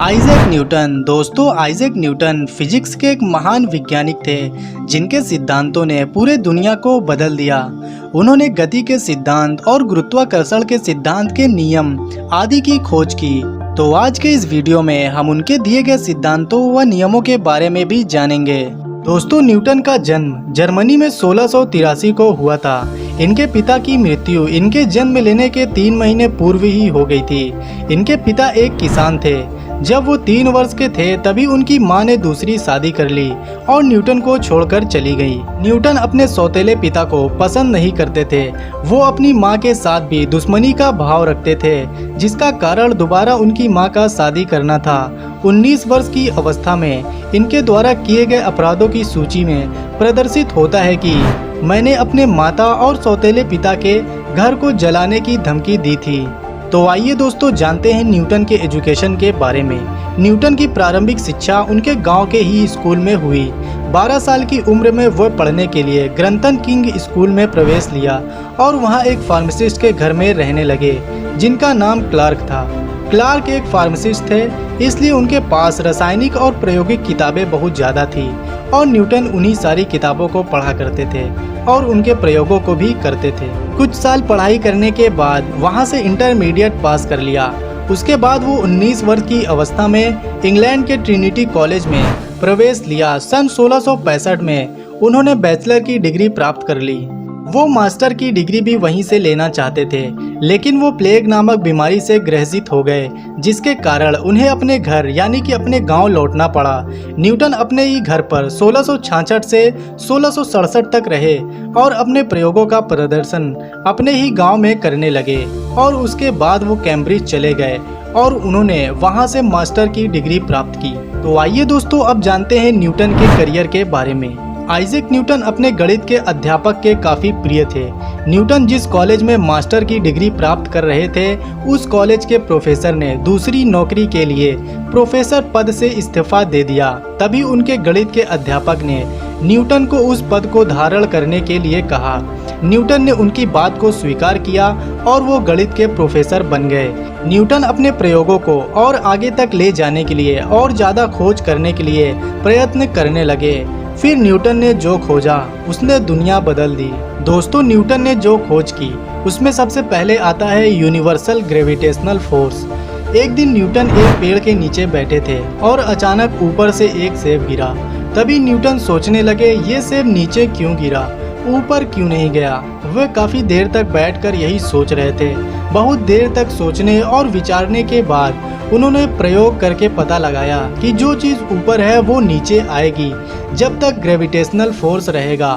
Isaac Newton. दोस्तों, Isaac Newton physics के एक महान वैज्ञानिक थे जिनके सिद्धांतों ने पूरे दुनिया को बदल दिया। उन्होंने गति के सिद्धांत और गुरुत्वाकर्षण के सिद्धांत के नियम आदि की खोज की। तो आज के इस वीडियो में हम उनके दिए गए सिद्धांतों व नियमों के बारे में भी जानेंगे। दोस्तों, न्यूटन का जन्म जर्मनी में 1683 को हुआ था। इनके पिता की मृत्यु इनके जन्म लेने के 3 महीने पूर्व ही हो गई थी। इनके पिता एक किसान थे। जब वो 3 वर्ष के थे तभी उनकी मां ने दूसरी शादी कर ली और न्यूटन को छोड़कर चली गई। न्यूटन अपने सौतेले पिता को पसंद नहीं करते थे। वो अपनी मां के साथ भी दुश्मनी का भाव रखते थे, जिसका कारण दोबारा उनकी मां का शादी करना था। 19 वर्ष की अवस्था में इनके द्वारा किए गए अपराधों की सूची में प्रदर्शित होता है कि मैंने अपने माता और सौतेले पिता के घर को जलाने की धमकी दी थी। तो आइए दोस्तों जानते हैं न्यूटन के एजुकेशन के बारे में। न्यूटन की प्रारंभिक शिक्षा उनके गांव के ही स्कूल में हुई। 12 साल की उम्र में वह पढ़ने के लिए ग्रंथन किंग स्कूल में प्रवेश लिया और वहां एक फार्मासिस्ट के घर में रहने लगे जिनका नाम क्लार्क था। क्लार्क एक फार्मासिस्ट थे, इसलिए उनके पास रासायनिक और प्रायोगिक किताबें बहुत ज़्यादा थी और न्यूटन उन्हीं सारी किताबों को पढ़ा करते थे और उनके प्रयोगों को भी करते थे। कुछ साल पढ़ाई करने के बाद वहां से इंटरमीडिएट पास कर लिया। उसके बाद वो 19 वर्ष की अवस्था में इंग्लैंड के ट्रिनिटी कॉलेज में प्रवेश लिया। सन 1665 में उन्होंने बैचलर की डिग्री प्राप्त कर ली। वो मास्टर की डिग्री भी वहीं से लेना चाहते थे, लेकिन वो प्लेग नामक बीमारी से ग्रसित हो गए, जिसके कारण उन्हें अपने घर यानी कि अपने गांव लौटना पड़ा। न्यूटन अपने ही घर पर 1666 से 1667 तक रहे और अपने प्रयोगों का प्रदर्शन अपने ही गांव में करने लगे और उसके बाद वो कैम्ब्रिज चले गए और उन्होंने वहां से मास्टर की डिग्री प्राप्त की। तो आइए दोस्तों अब जानते हैं न्यूटन के करियर के बारे में। आइजैक न्यूटन अपने गणित के अध्यापक के काफी प्रिय थे। न्यूटन जिस कॉलेज में मास्टर की डिग्री प्राप्त कर रहे थे, उस कॉलेज के प्रोफेसर ने दूसरी नौकरी के लिए प्रोफेसर पद से इस्तीफा दे दिया। तभी उनके गणित के अध्यापक ने न्यूटन को उस पद को धारण करने के लिए कहा। न्यूटन ने उनकी बात को स्वीकार किया और वो गणित के प्रोफेसर बन गए। न्यूटन अपने प्रयोगों को और आगे तक ले जाने के लिए और ज़्यादा खोज करने के लिए प्रयत्न करने लगे। फिर न्यूटन ने जो खोजा उसने दुनिया बदल दी। दोस्तों, न्यूटन ने जो खोज की उसमें सबसे पहले आता है यूनिवर्सल ग्रेविटेशनल फोर्स। एक दिन न्यूटन एक पेड़ के नीचे बैठे थे और अचानक ऊपर से एक सेब गिरा। तभी न्यूटन सोचने लगे, ये सेब नीचे क्यों गिरा, ऊपर क्यों नहीं गया। वे काफी देर तक बैठकर यही सोच रहे थे। बहुत देर तक सोचने और विचारने के बाद उन्होंने प्रयोग करके पता लगाया कि जो चीज़ ऊपर है वो नीचे आएगी। जब तक ग्रेविटेशनल फोर्स रहेगा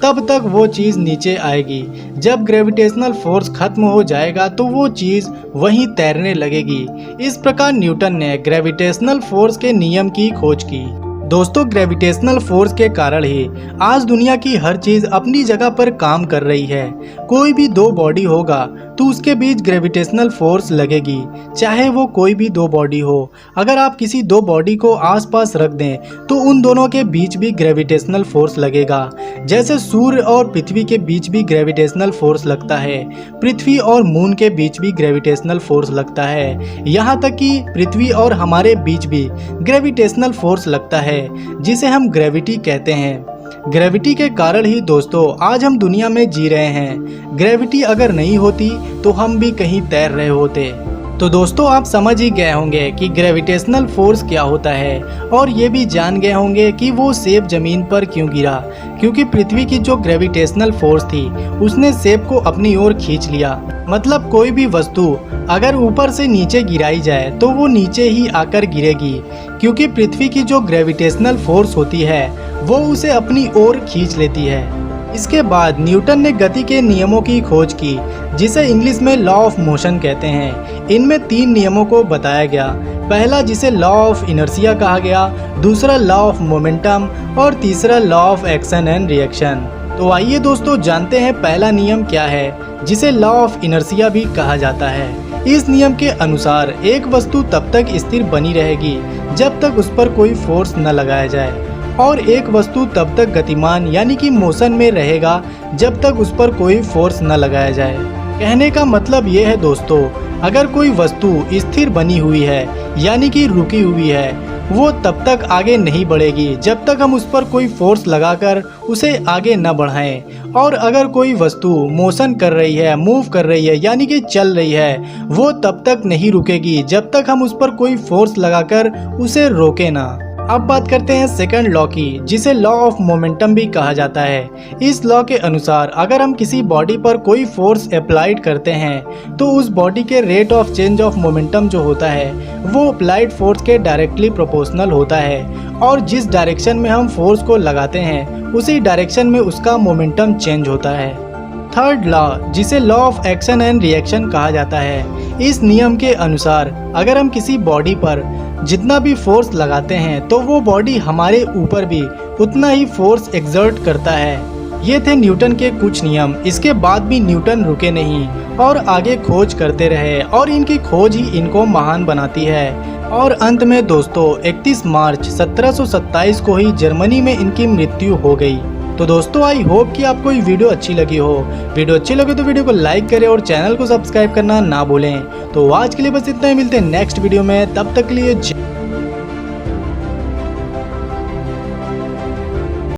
तब तक वो चीज़ नीचे आएगी। जब ग्रेविटेशनल फोर्स खत्म हो जाएगा तो वो चीज़ वहीं तैरने लगेगी। इस प्रकार न्यूटन ने ग्रेविटेशनल फोर्स के नियम की खोज की। दोस्तों, ग्रेविटेशनल फोर्स के कारण ही आज दुनिया की हर चीज़ अपनी जगह पर काम कर रही है। कोई भी 2 बॉडी होगा तो उसके बीच ग्रेविटेशनल फोर्स लगेगी, चाहे वो कोई भी 2 बॉडी हो। अगर आप किसी 2 बॉडी को आसपास रख दें तो उन दोनों के बीच भी ग्रेविटेशनल फोर्स लगेगा। जैसे सूर्य और पृथ्वी के बीच भी ग्रेविटेशनल फोर्स लगता है, पृथ्वी और मून के बीच भी ग्रेविटेशनल फोर्स लगता है, यहाँ तक कि पृथ्वी और हमारे बीच भी ग्रेविटेशनल फोर्स लगता है, जिसे हम ग्रेविटी कहते हैं। ग्रेविटी के कारण ही दोस्तों आज हम दुनिया में जी रहे हैं। ग्रेविटी अगर नहीं होती तो हम भी कहीं तैर रहे होते। तो दोस्तों, आप समझ ही गए होंगे कि ग्रेविटेशनल फोर्स क्या होता है और ये भी जान गए होंगे कि वो सेब जमीन पर क्यों गिरा, क्योंकि पृथ्वी की जो ग्रेविटेशनल फोर्स थी उसने सेब को अपनी ओर खींच लिया। मतलब कोई भी वस्तु अगर ऊपर से नीचे गिराई जाए तो वो नीचे ही आकर गिरेगी, क्योंकि पृथ्वी की जो ग्रेविटेशनल फोर्स होती है वो उसे अपनी ओर खींच लेती है। इसके बाद न्यूटन ने गति के नियमों की खोज की, जिसे इंग्लिश में लॉ ऑफ मोशन कहते हैं। इनमें 3 नियमों को बताया गया। पहला, जिसे लॉ ऑफ इनर्शिया कहा गया, दूसरा लॉ ऑफ मोमेंटम और तीसरा law of action and reaction. तो आइए दोस्तों जानते हैं पहला नियम क्या है, जिसे लॉ ऑफ इनर्शिया भी कहा जाता है। इस नियम के अनुसार एक वस्तु तब तक स्थिर बनी रहेगी जब तक उस पर कोई फोर्स न लगाया जाए, और एक वस्तु तब तक गतिमान यानी कि मोशन में रहेगा जब तक उस पर कोई फोर्स न लगाया जाए। कहने का मतलब ये है दोस्तों, अगर कोई वस्तु स्थिर बनी हुई है यानी कि रुकी हुई है, वो तब तक आगे नहीं बढ़ेगी जब तक हम उस पर कोई फोर्स लगाकर उसे आगे न बढ़ाएं। और अगर कोई वस्तु मोशन कर रही है, मूव कर रही है यानी कि चल रही है, वो तब तक नहीं रुकेगी जब तक हम उस पर कोई फोर्स लगाकर उसे रोके ना। अब बात करते हैं सेकंड लॉ की, जिसे लॉ ऑफ मोमेंटम भी कहा जाता है। इस लॉ के अनुसार अगर हम किसी बॉडी पर कोई फोर्स अप्लाइड करते हैं तो उस बॉडी के rate of change of momentum जो होता है वो अप्लाइड फोर्स के डायरेक्टली प्रोपोर्शनल होता है, और जिस डायरेक्शन में हम फोर्स को लगाते हैं उसी डायरेक्शन में उसका मोमेंटम चेंज होता है। थर्ड लॉ, जिसे law of action and reaction कहा जाता है, इस नियम के अनुसार अगर हम किसी बॉडी पर जितना भी फोर्स लगाते हैं तो वो बॉडी हमारे ऊपर भी उतना ही फोर्स एक्सर्ट करता है। ये थे न्यूटन के कुछ नियम। इसके बाद भी न्यूटन रुके नहीं और आगे खोज करते रहे, और इनकी खोज ही इनको महान बनाती है। और अंत में दोस्तों 31 मार्च 1727 को ही जर्मनी में इनकी मृत्यु हो गई। तो दोस्तों आई होप कि आपको ये वीडियो अच्छी लगी हो। वीडियो अच्छी लगे तो वीडियो को लाइक करें और चैनल को सब्सक्राइब करना ना भूलें। तो आज के लिए बस इतना ही, मिलते हैं नेक्स्ट वीडियो में, तब तक के लिए